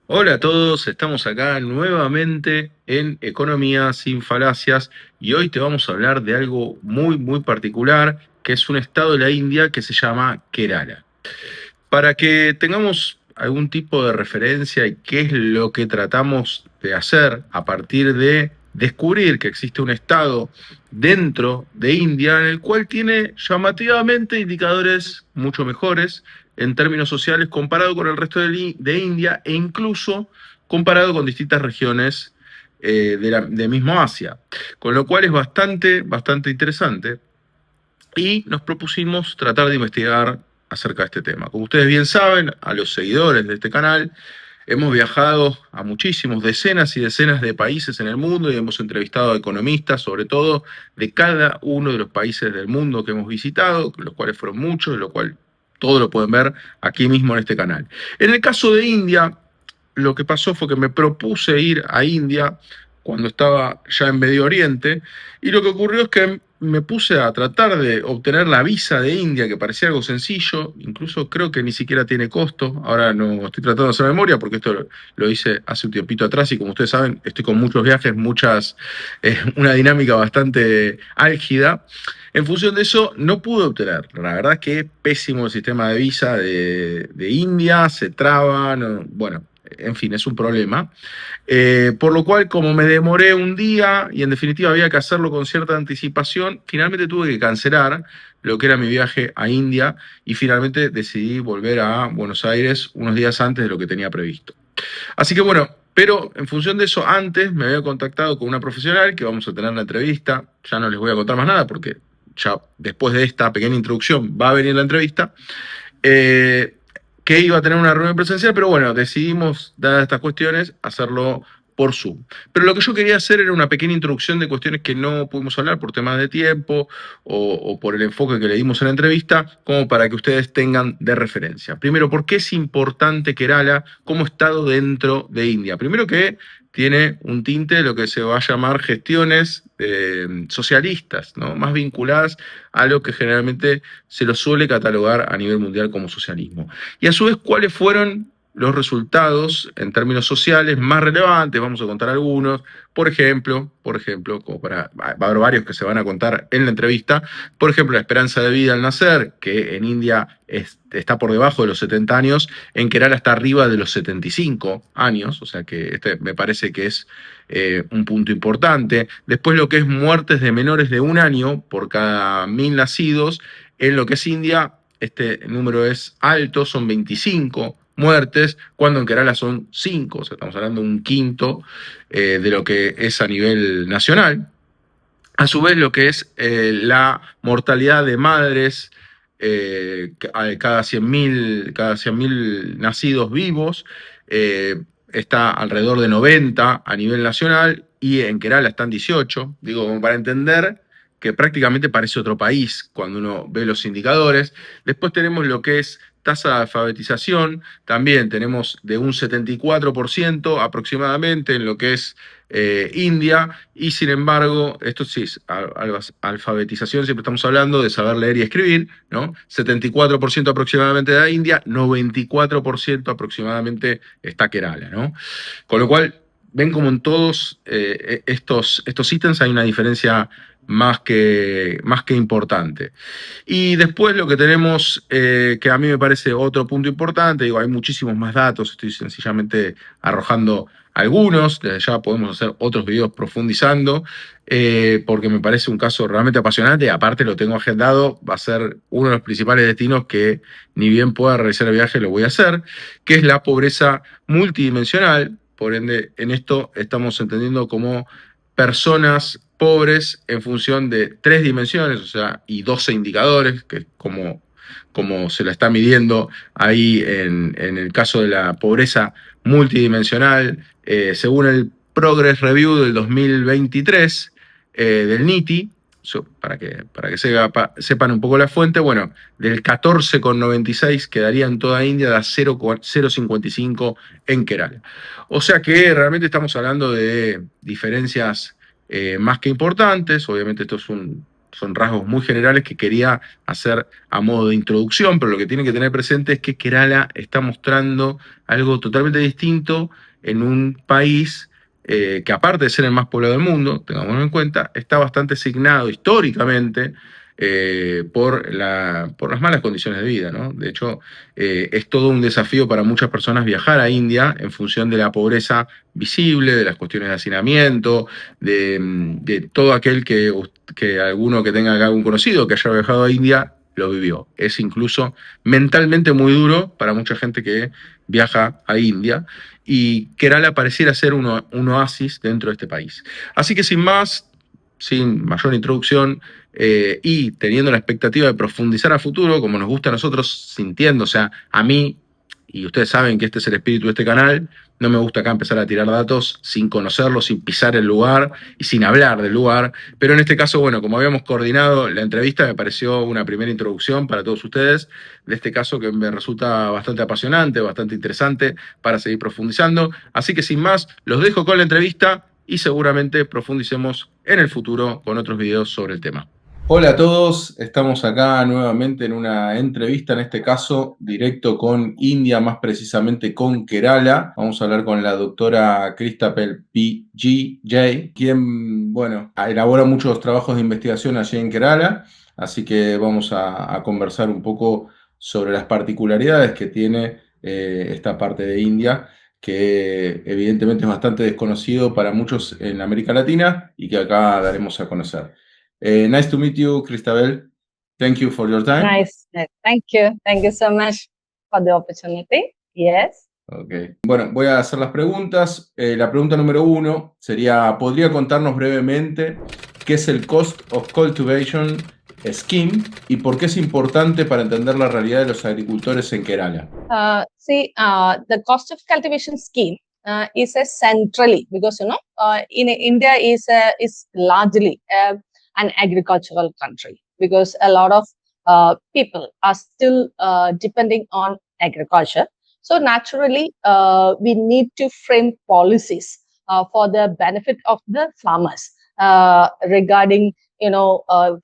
Hola a todos, estamos acá nuevamente en Economía sin falacias y hoy te vamos a hablar de algo muy particular, que es un estado de la India que se llama Kerala. Para que tengamos algún tipo de referencia y qué es lo que tratamos de hacer a partir de descubrir que existe un estado dentro de India en el cual tiene llamativamente indicadores mucho mejores en términos sociales comparado con el resto de India e incluso comparado con distintas regiones de mismo Asia. Con lo cual es bastante interesante y nos propusimos tratar de investigar acerca de este tema. Como ustedes bien saben, a los seguidores de este canal, hemos viajado a muchísimos, decenas y decenas de países en el mundo y hemos entrevistado a economistas, sobre todo de cada uno de los países del mundo que hemos visitado, los cuales fueron muchos, lo cual todo lo pueden ver aquí mismo en este canal. En el caso de India, lo que pasó fue que me propuse ir a India cuando estaba ya en Medio Oriente, y lo que ocurrió es que me puse a tratar de obtener la visa de India, que parecía algo sencillo, incluso creo que ni siquiera tiene costo. Ahora no estoy tratando de hacer memoria porque esto lo hice hace un tiempito atrás y como ustedes saben, estoy con muchos viajes, una dinámica bastante álgida. En función de eso, no pude obtener. La verdad es que es pésimo el sistema de visa de India, se traba, bueno, en fin, es un problema. Por lo cual, como me demoré un día y en definitiva había que hacerlo con cierta anticipación, finalmente tuve que cancelar lo que era mi viaje a India y finalmente decidí volver a Buenos Aires unos días antes de lo que tenía previsto. Así que bueno, pero en función de eso, antes me había contactado con una profesional que vamos a tener la entrevista. Ya no les voy a contar más nada porque ya después de esta pequeña introducción va a venir la entrevista. Eh, que iba a tener una reunión presencial, pero bueno, decidimos, dadas estas cuestiones, hacerlo por Zoom. Pero lo que yo quería hacer era una pequeña introducción de cuestiones que no pudimos hablar por temas de tiempo o por el enfoque que le dimos en la entrevista, como para que ustedes tengan de referencia. Primero, ¿por qué es importante Kerala como estado dentro de India? Primero que tiene un tinte de lo que se va a llamar gestiones socialistas, ¿no? Más vinculadas a lo que generalmente se lo suele catalogar a nivel mundial como socialismo. Y a su vez, ¿cuáles fueron los resultados en términos sociales más relevantes? Vamos a contar algunos. Como va a haber varios que se van a contar en la entrevista. Por ejemplo, la esperanza de vida al nacer, que en India está por debajo de los 70 años, en Kerala está arriba de los 75 años, o sea que este me parece que es un punto importante. Después lo que es muertes de menores de un año por cada 1000 nacidos, en lo que es India, este número es alto, son 25 muertes, cuando en Kerala son 5, o sea, estamos hablando de un quinto de lo que es a nivel nacional. A su vez, lo que es la mortalidad de madres cada 100.000 nacidos vivos está alrededor de 90 a nivel nacional y en Kerala están 18. Digo, como para entender que prácticamente parece otro país cuando uno ve los indicadores. Después tenemos lo que es tasa de alfabetización, también tenemos de un 74% aproximadamente en lo que es India, y sin embargo, esto sí es alfabetización, siempre estamos hablando de saber leer y escribir, ¿no? 74% aproximadamente de la India, 94% aproximadamente está Kerala, ¿no? Con lo cual, ven como en todos estos ítems hay una diferencia más que importante. Y después lo que tenemos, que a mí me parece otro punto importante, digo, hay muchísimos más datos, estoy sencillamente arrojando algunos, desde ya podemos hacer otros videos profundizando, porque me parece un caso realmente apasionante, aparte lo tengo agendado, va a ser uno de los principales destinos que ni bien pueda realizar el viaje, lo voy a hacer, que es la pobreza multidimensional. Por ende, en esto estamos entendiendo como personas pobres en función de 3 dimensiones, o sea, y 12 indicadores, que es como se la está midiendo ahí en el caso de la pobreza multidimensional, según el Progress Review del 2023 del NITI, para que sepan un poco la fuente, bueno, del 14,96 quedaría en toda India, de 0,55 en Kerala. O sea que realmente estamos hablando de diferencias más que importantes. Obviamente son son rasgos muy generales que quería hacer a modo de introducción, pero lo que tienen que tener presente es que Kerala está mostrando algo totalmente distinto en un país que, aparte de ser el más poblado del mundo, tengámoslo en cuenta, está bastante signado históricamente por las malas condiciones de vida, ¿no? De hecho, es todo un desafío para muchas personas viajar a India en función de la pobreza visible, de las cuestiones de hacinamiento, de todo aquel que alguno que tenga acá algún conocido que haya viajado a India lo vivió. Es incluso mentalmente muy duro para mucha gente que viaja a India, y Kerala pareciera ser un oasis dentro de este país. Así que sin más, sin mayor introducción, y teniendo la expectativa de profundizar a futuro, como nos gusta a nosotros, sintiendo, o sea, a mí, y ustedes saben que este es el espíritu de este canal, no me gusta acá empezar a tirar datos sin conocerlos, sin pisar el lugar y sin hablar del lugar, pero en este caso, bueno, como habíamos coordinado la entrevista, me pareció una primera introducción para todos ustedes de este caso que me resulta bastante apasionante, bastante interesante para seguir profundizando. Así que sin más, los dejo con la entrevista y seguramente profundicemos en el futuro con otros videos sobre el tema. Hola a todos, estamos acá nuevamente en una entrevista, en este caso directo con India, más precisamente con Kerala. Vamos a hablar con la doctora Christabel P.G, quien, bueno, elabora muchos trabajos de investigación allí en Kerala, así que vamos a conversar un poco sobre las particularidades que tiene esta parte de India, que evidentemente es bastante desconocido para muchos en América Latina y que acá daremos a conocer. Nice to meet you, Christabel. Thank you for your time. Nice. Thank you. Thank you so much for the opportunity. Yes. Okay. Bueno, voy a hacer las preguntas. La pregunta número 1 sería, ¿podría contarnos brevemente qué es el Cost of Cultivation Scheme y por qué es importante para entender la realidad de los agricultores en Kerala? The cost of cultivation scheme is a centrally, because in India is largely an agricultural country, because a lot of people are still depending on agriculture. So naturally, we need to frame policies for the benefit of the farmers regarding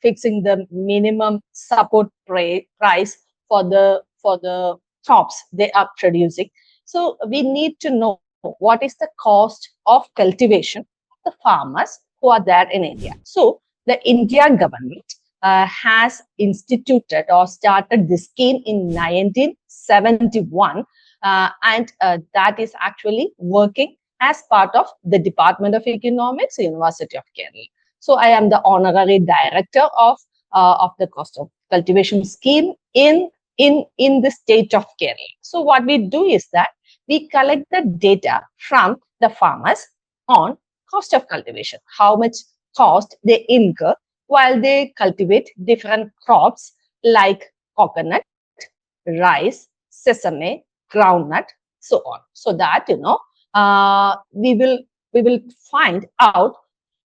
fixing the minimum support price for the crops they are producing. So we need to know what is the cost of cultivation of the farmers who are there in India. So the Indian government has instituted or started this scheme in 1971, and that is actually working as part of the Department of Economics, University of Kerala. So I am the honorary director of the cost of cultivation scheme in the state of Kerala. So what we do is that we collect the data from the farmers on cost of cultivation, how much cost they incur while they cultivate different crops like coconut, rice, sesame, groundnut, so on. So that we will find out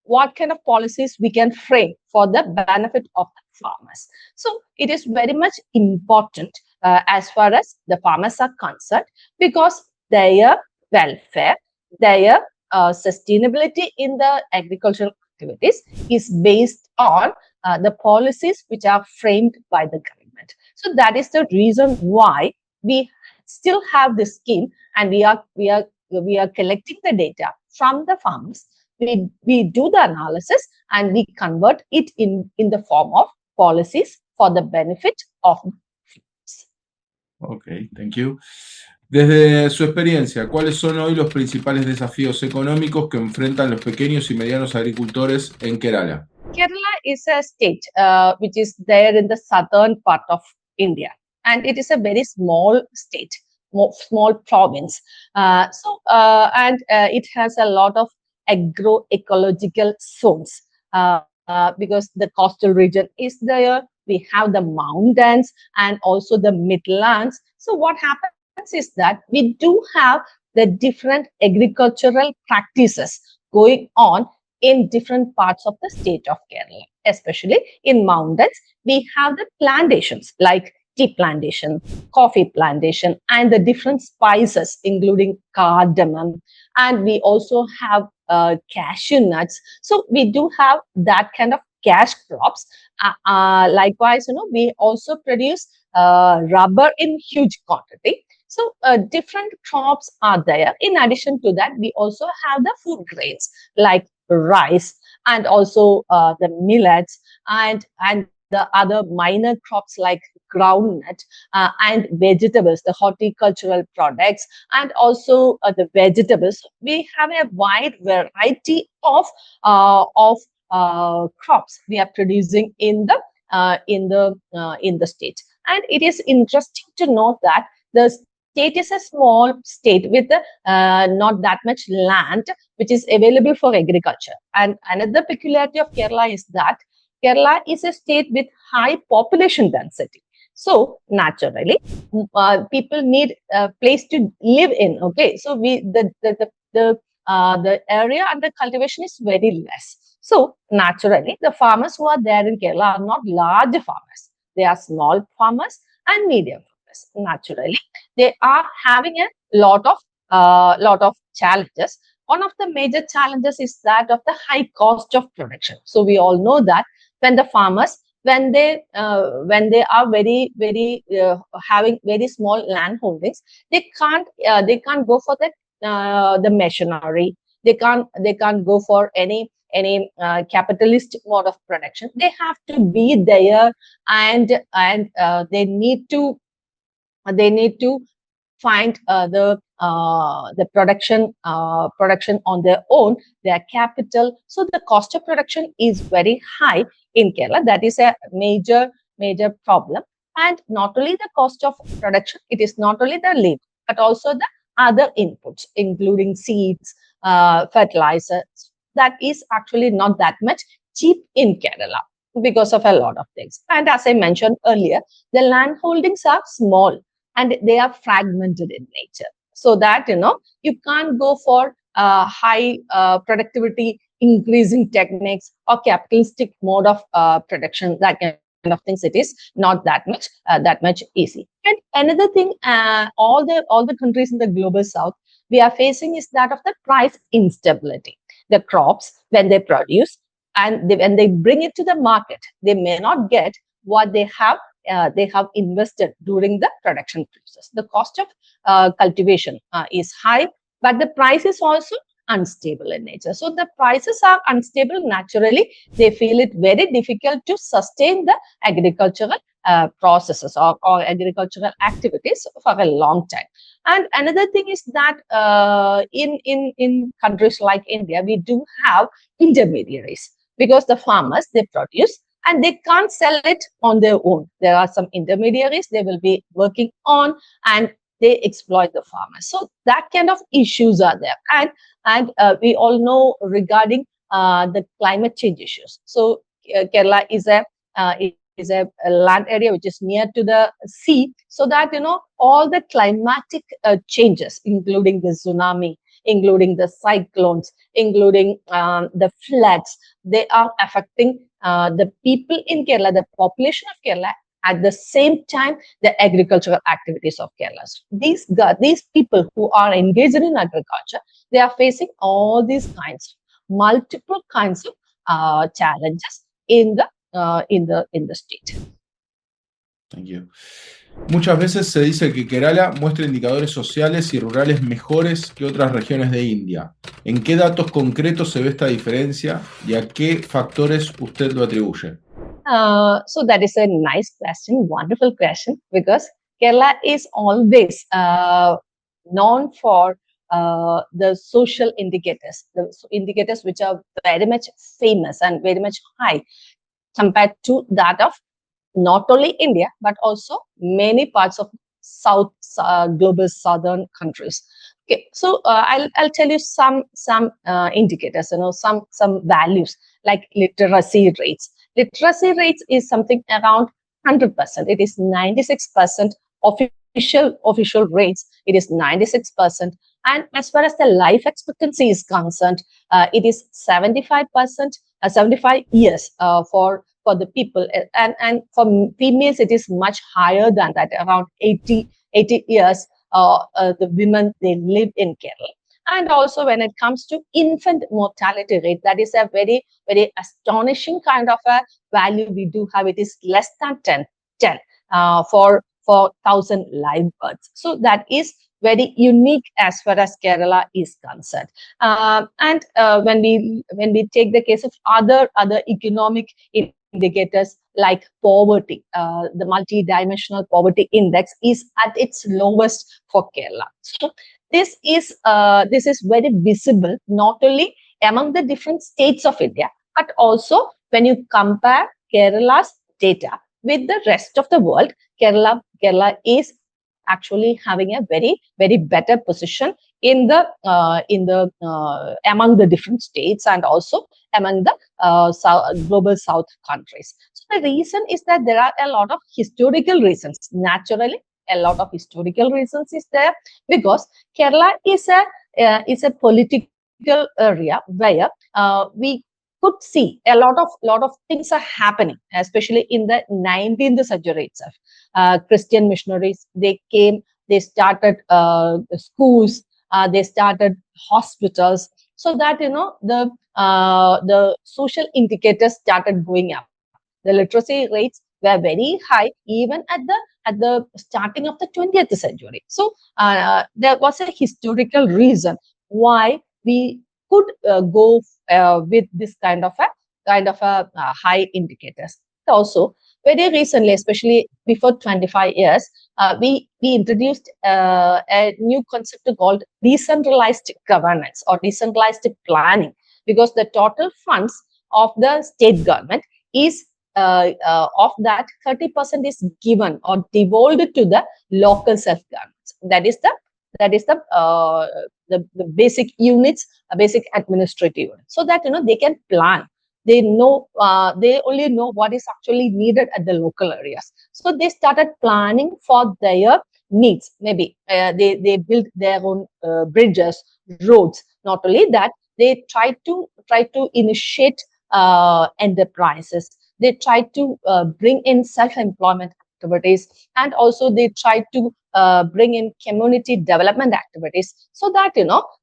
what kind of policies we can frame for the benefit of the farmers. So it is very much important as far as the farmers are concerned, because their welfare, their sustainability in the agricultural activities is based on the policies which are framed by the government. So that is the reason why we still have this scheme, and we are collecting the data from the farmers. We do the analysis and we convert it in the form of policies for the benefit of farmers. Okay, thank you. Desde su experiencia, ¿cuáles son hoy los principales desafíos económicos que enfrentan los pequeños y medianos agricultores en Kerala? Kerala is a state which is there in the southern part of India, and it is a very small state, small province. And it has a lot of agroecological zones because the coastal region is there. We have the mountains and also the midlands. So what happens is that we do have the different agricultural practices going on in different parts of the state of Kerala. Especially in mountains, we have the plantations like tea plantation, coffee plantation, and the different spices, including cardamom. And we also have cashew nuts. So we do have that kind of cash crops. Likewise, we also produce rubber in huge quantity. So different crops are there. In addition to that, we also have the food grains like rice and also the millets and the other minor crops like groundnut and vegetables, the horticultural products, and also the vegetables. We have a wide variety of crops we are producing in the state. And it is interesting to note that the state is a small state with not that much land which is available for agriculture. And another peculiarity of Kerala is that Kerala is a state with high population density. So naturally, people need a place to live in. Okay, so the area under cultivation is very less. So naturally, the farmers who are there in Kerala are not large farmers. They are small farmers and medium farmers. Naturally, they are having a lot of challenges. One of the major challenges is that of the high cost of production. So we all know that when the farmers, when they are very having very small land holdings, they can't go for the machinery. They can't go for any capitalist mode of production. They have to be there, and they need to find the production on their own, their capital. So the cost of production is very high in Kerala. That is a major problem. And not only the cost of production, it is not only the labor, but also the other inputs, including seeds, fertilizers. That is actually not that much cheap in Kerala because of a lot of things. And as I mentioned earlier, the land holdings are small and they are fragmented in nature. So that, you can't go for high productivity increasing techniques or capitalistic mode of production, that kind of things. It is not that much easy. And another thing, all the countries in the global south, we are facing is that of the price instability. The crops, when they produce and when they bring it to the market, they may not get what they have invested during the production process. The cost of cultivation is high, but the price is also unstable in nature. So the prices are unstable. Naturally, they feel it very difficult to sustain the agricultural processes or agricultural activities for a long time. And another thing is that in countries like India, we do have intermediaries, because the farmers, they produce and they can't sell it on their own. There are some intermediaries they will be working on, and they exploit the farmers. So that kind of issues are there. And we all know regarding the climate change issues. So Kerala is a land area which is near to the sea, so that all the climatic changes, including the tsunami, including the cyclones, including the floods, they are affecting the people in Kerala, the population of Kerala. At the same time, the agricultural activities of Kerala. These people who are engaged in agriculture, they are facing all these multiple kinds of challenges in the state. Thank you. Muchas veces se dice que Kerala muestra indicadores sociales y rurales mejores que otras regiones de India. ¿En qué datos concretos se ve esta diferencia y a qué factores usted lo atribuye? So that is a nice question, wonderful question, because Kerala is always known for the social indicators, the indicators which are very much famous and very much high compared to that of not only India, but also many parts of global southern countries. Okay, so I'll tell you some indicators, some values like literacy rates. Literacy rates is something around 100%. It is 96% official rates. It is 96%. And as far as the life expectancy is concerned, it is 75%, 75 years for the people. And for females, it is much higher than that, around 80 years. The women, they live in Kerala. And also when it comes to infant mortality rate, that is a very, very astonishing kind of a value we do have. It is less than 10 for 1,000 live births. So that is very unique as far as Kerala is concerned. And when we take the case of other economic indicators like poverty, the multidimensional poverty index is at its lowest for Kerala. So this is very visible not only among the different states of India, but also when you compare Kerala's data with the rest of the world. Kerala is actually having a very, very better position in the among the different states and also among the global south countries. So the reason is that there are a lot of historical reasons. Naturally, a lot of historical reasons is there, because Kerala is a political area where we could see a lot of things are happening, especially in the 19th century itself. Christian missionaries, they came, they started schools, they started hospitals, so that the social indicators started going up. The literacy rates were very high even at the starting of the 20th century. So there was a historical reason why we could go with this kind of a high indicators. Also, very recently, especially before 25 years, we introduced a new concept called decentralized governance or decentralized planning, because the total funds of the state government is of that 30% is given or devolved to the local self-governments. That is the basic units, basic administrative units, so that they can plan. They know, they only know what is actually needed at the local areas. So they started planning for their needs. Maybe they built their own bridges, roads. Not only that, they try to initiate enterprises. They try to bring in self-employment activities, and also they try to bring in community development activities, so that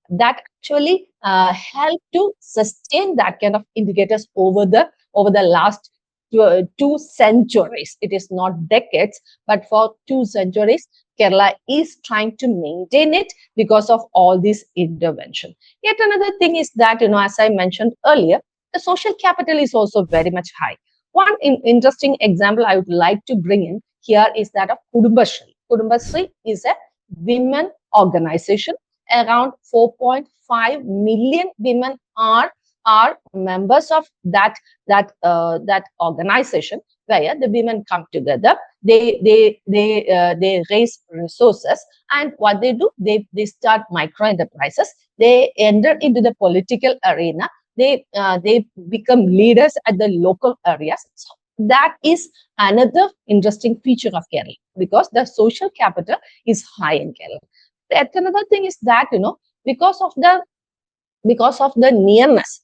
that actually help to sustain that kind of indicators over the last 2 centuries. It is not decades, but for 2 centuries, Kerala is trying to maintain it because of all this intervention. Yet another thing is that, as I mentioned earlier, the social capital is also very much high. One interesting example I would like to bring in here is that of Kudumbashree. Kudumbashree is a women organization. Around 4.5 million women are members of that organization, where the women come together. They raise resources, and what they do, they start micro enterprises. They enter into the political arena. They become leaders at the local areas. So that is another interesting feature of Kerala, because the social capital is high in Kerala. Another thing is that because of the nearness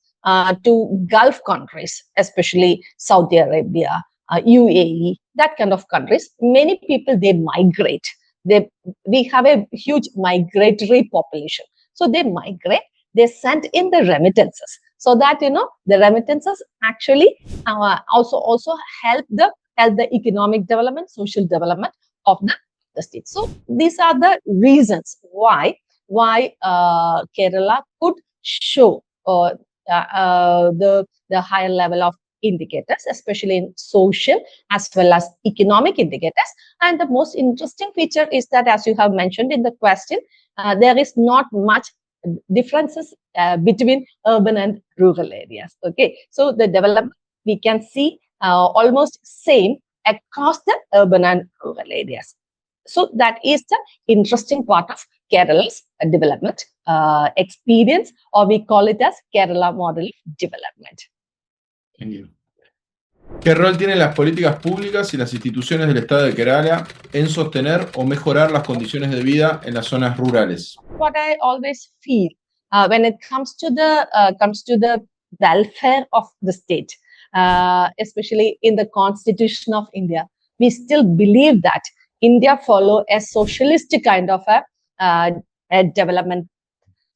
to Gulf countries, especially Saudi Arabia, UAE, that kind of countries, many people, they migrate. We have a huge migratory population, so they migrate. They send in the remittances, so that the remittances actually also help the economic development, social development of the state. So these are the reasons why Kerala could show the higher level of indicators, especially in social as well as economic indicators. And the most interesting feature is that, as you have mentioned in the question, there is not much differences between urban and rural areas. Okay, so the development we can see almost same across the urban and rural areas. So that is the interesting part of Kerala's development experience, or we call it as Kerala model development. Thank you. ¿Qué rol tienen las políticas públicas y las instituciones del Estado de Kerala en sostener o mejorar las condiciones de vida en las zonas rurales? What I always feel when it comes to the welfare of the state, especially in the Constitution of India, we still believe that India follow a socialist kind of a development.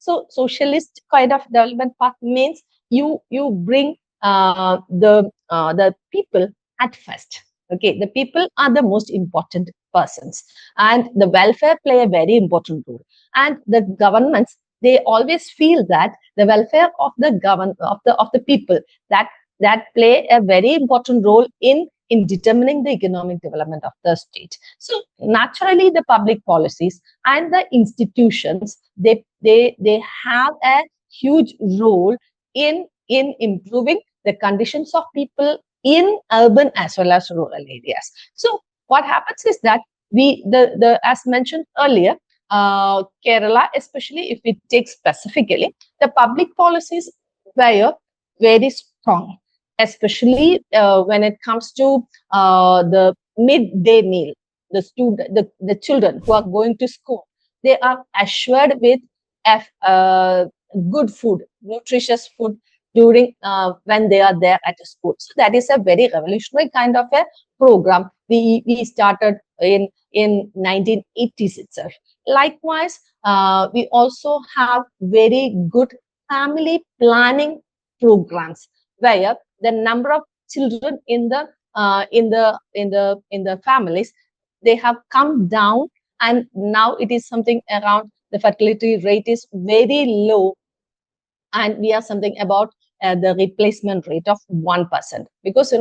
So socialist kind of development path means you bring the people at first. Okay, the people are the most important persons, and the welfare play a very important role. And the governments, they always feel that the welfare of the people, that play a very important role in determining the economic development of the state. So naturally, the public policies and the institutions, they have a huge role in improving the conditions of people in urban as well as rural areas. So what happens is that the as mentioned earlier, Kerala, especially if we take specifically, the public policies were very strong, especially when it comes to the midday meal. The children who are going to school, they are assured with good food, nutritious food during when they are there at school. So that is a very revolutionary kind of a program we started in 1980s itself. Likewise, we also have very good family planning programs where the number of children in the families, they have come down, and now it is something around, the fertility rate is very low, and we are something about the replacement rate of 1%, because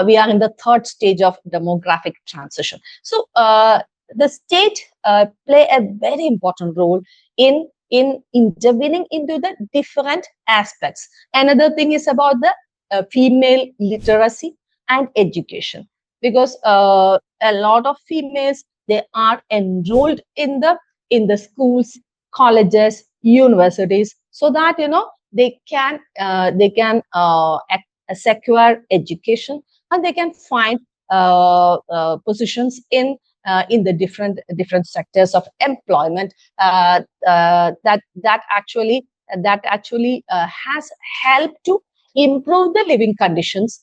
we are in the third stage of demographic transition. So the state play a very important role in intervening into the different aspects. Another thing is about the female literacy and education, because a lot of females, they are enrolled in the schools, colleges, universities, so that they can secure education, and they can find positions in the different sectors of employment, that actually has helped to improve the living conditions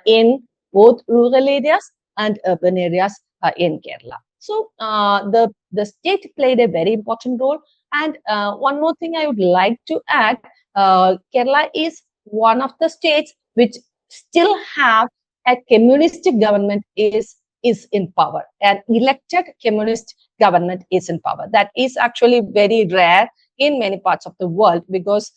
in both rural areas and urban areas in Kerala. So the state played a very important role. And one more thing I would like to add, Kerala is one of the states which still have a communistic government is in power. An elected communist government is in power. That is actually very rare in many parts of the world, because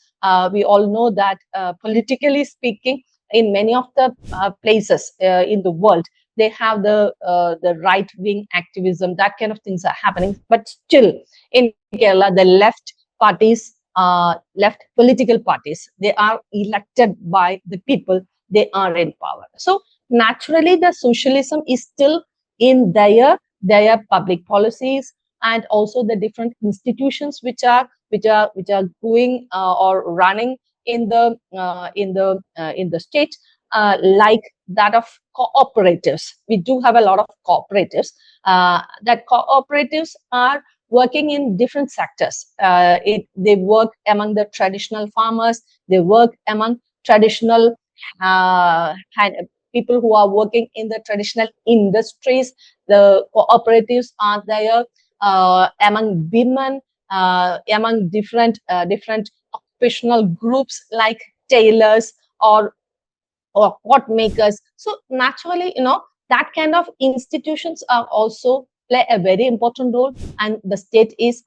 we all know that politically speaking, in many of the places in the world, they have the right wing activism, that kind of things are happening. But still, in Kerala, the left parties, left political parties, they are elected by the people, they are in power. So naturally, the socialism is still in their public policies, and also the different institutions which are going or running in the state, like that of cooperatives. We do have a lot of cooperatives. That cooperatives are working in different sectors. They work among the traditional farmers. They work among traditional people who are working in the traditional industries. The cooperatives are there among women, among different occupational groups like tailors or pot makers. So naturally, that kind of institutions are also play a very important role, and the state is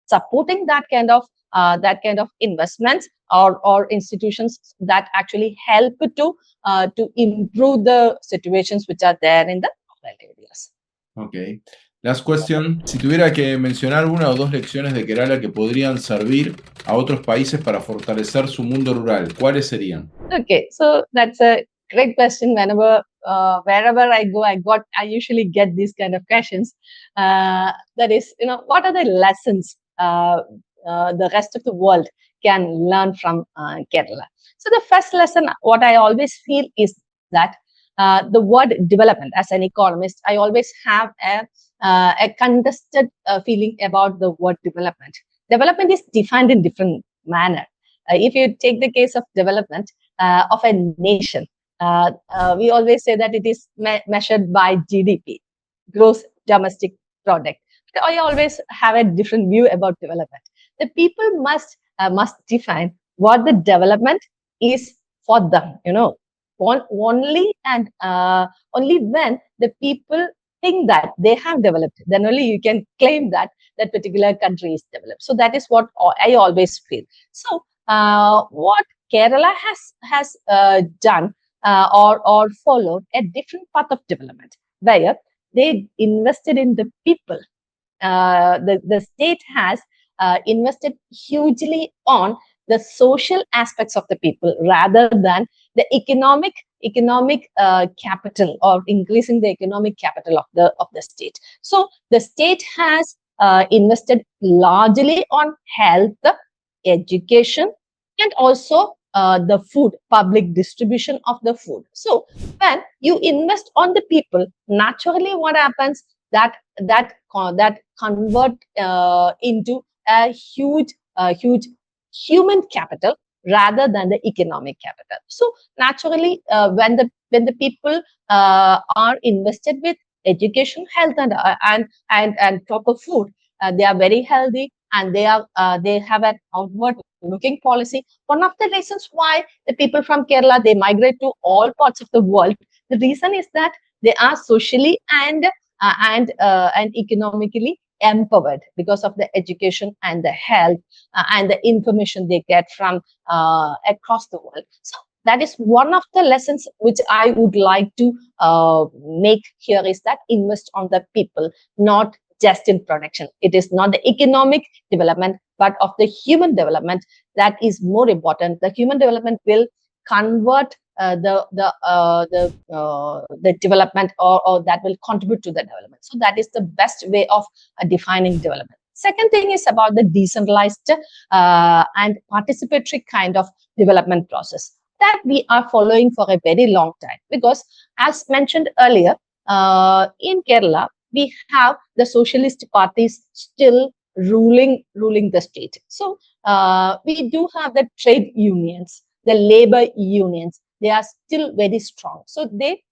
supporting that kind of investments or institutions that actually help to improve the situations which are there in the rural areas. Ok. Last question. Si tuviera que mencionar una o dos lecciones de Kerala que podrían servir a otros países para fortalecer su mundo rural, ¿cuáles serían? Okay, so that's a great question. Wherever I go, I usually get these kind of questions. That is, what are the lessons the rest of the world can learn from Kerala? So the first lesson, what I always feel is that the word development, as an economist, I always have a contested feeling about the word development. Development is defined in different manner. If you take the case of development of a nation, we always say that it is measured by GDP, gross domestic product. I always have a different view about development. The people must must define what the development is for them. Only and only when the people think that they have developed, then only you can claim that that particular country is developed. So that is what I always feel. So what Kerala has done or followed a different path of development, where they invested in the people. The state has invested hugely on the social aspects of the people rather than the economic capital, or increasing the economic capital of the state. So the state has invested largely on health, education, and also the food, public distribution of the food. So when you invest on the people, naturally what happens, that convert into a huge human capital rather than the economic capital. So naturally, when the people are invested with education, health, and proper food, they are very healthy, and they have an outward looking policy. One of the reasons why the people from Kerala, they migrate to all parts of the world, the reason is that they are socially and economically empowered because of the education and the health and the information they get from across the world. So that is one of the lessons which I would like to make here, is that invest on the people, not just in production. It is not the economic development, but of the human development that is more important. The human development will convert the development, or that will contribute to the development. So that is the best way of defining development. Second thing is about the decentralized and participatory kind of development process that we are following for a very long time. Because as mentioned earlier, in Kerala, we have the socialist parties still ruling the state. So we do have the trade unions, the labor unions. They are still very strong. So they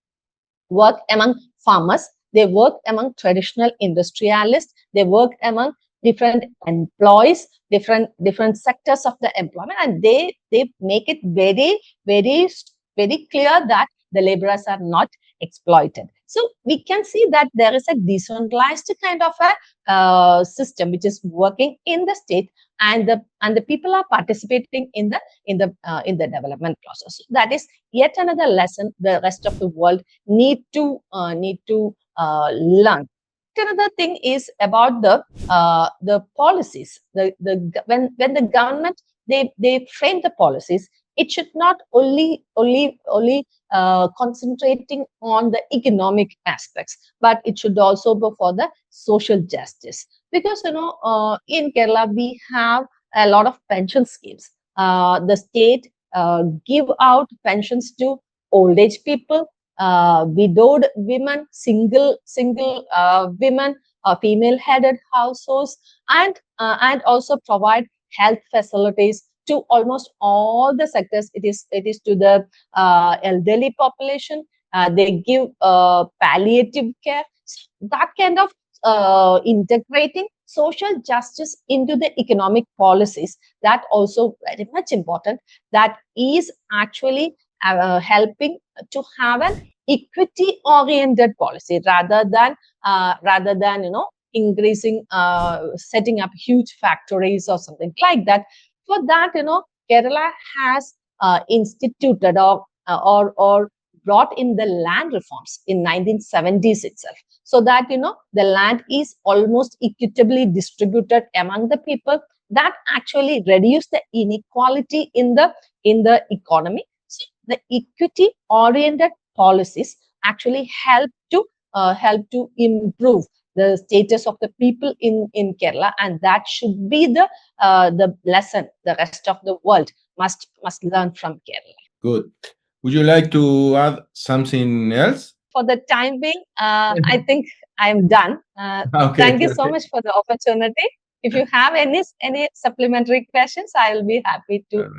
work among farmers, they work among traditional industrialists, they work among different employees, different sectors of the employment, and they make it very clear that the laborers are not exploited. So we can see that there is a decentralized kind of a system which is working in the state, and the people are participating in the development process. So that is yet another lesson the rest of the world need to learn. Another thing is about the policies. When the government they frame the policies, it should not only concentrating on the economic aspects, but it should also go for the social justice. Because in Kerala we have a lot of pension schemes. The state give out pensions to old age people, widowed women, single women, female headed households, and also provide health facilities to almost all the sectors. It is to the elderly population. They give palliative care. That kind of integrating social justice into the economic policies, that also very much important. That is actually helping to have an equity oriented policy rather than increasing setting up huge factories or something like that. For that, Kerala has instituted or brought in the land reforms in 1970s itself, so that the land is almost equitably distributed among the people. That actually reduce the inequality in the economy. So the equity oriented policies actually help to improve the status of the people in Kerala, and that should be the lesson the rest of the world must learn from Kerala. Good. Would you like to add something else? For the time being, I think I'm done. Okay, thank you so much for the opportunity. If you have any supplementary questions, I will be happy to.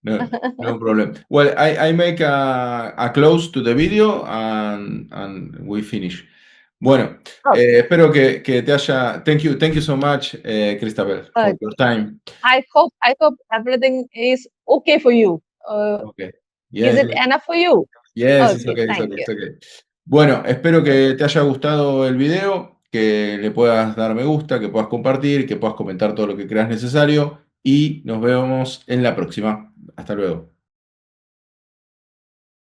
No problem. Well, I make a close to the video and we finish. Bueno, Okay. espero que te haya. Thank you so much, Christabel, for your Okay. time. I hope everything is okay for you. Okay. Is Yes, it enough for you? yes, it's Okay, okay, it's thank okay, you. it's okay. Bueno, espero Okay. que te haya gustado el video, que le puedas dar me gusta, que puedas compartir, que puedas comentar todo lo que creas necesario y nos vemos en la próxima. Hasta luego.